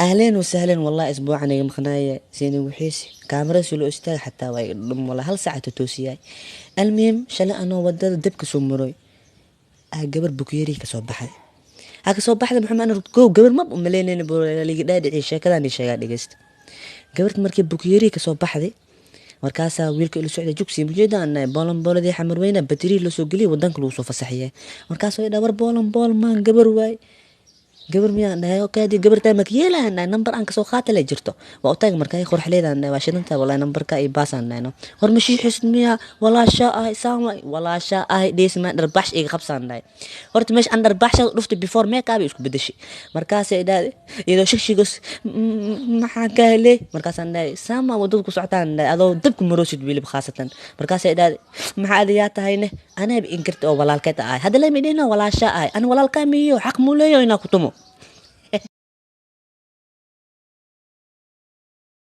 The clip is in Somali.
أهلين وسهلين والله أسبوع أنا مخناية زيني وحيسي كاميرا سلو استاغ حتى واي والله هل ساعة توسياي المهم شلا أنا ودد دبك سمروي قبر بكيري كسو بحد هاك سو بحد محمد أنا كو قبر ما بملينين بولي دادعي شيكا داني شيكا دقست قبرت مركب بكيري كسو بحدي markaasaa wiilka ila socda jugsi mujeedaan boolan booladii xamar weyna bateri la soo geliyay wadanka lagu soo fasaxiyay markaasoo ay dhabar boolan bool maan gabar waay gabar miyaan dhahay oo kaadi gabartaa makyeelaan number aan kasoo qaata la jirto waa u taag markaa qurux leedaan waa shidanta wallahi numberka ay baasaan nayno hor ma shiixis miya walaasha ay saama walaasha ay dheesma dharbax iga qabsaan dhahay horta meesh aan dharbax dhufta before make up isku bedeshay markaas ay dhahay iyadoo shigshigos maxaa ka helay markaasaan dhahay saama wadada ku socotaan adoo dabku maroosid wiilib khaasatan markaas ay dhahay maxaa adiyaa tahayne anaa inkirta oo walaalkeed ah hadda la midina walaasha ay ana walaalka miyo xaq muuleeyo inaa ku tumo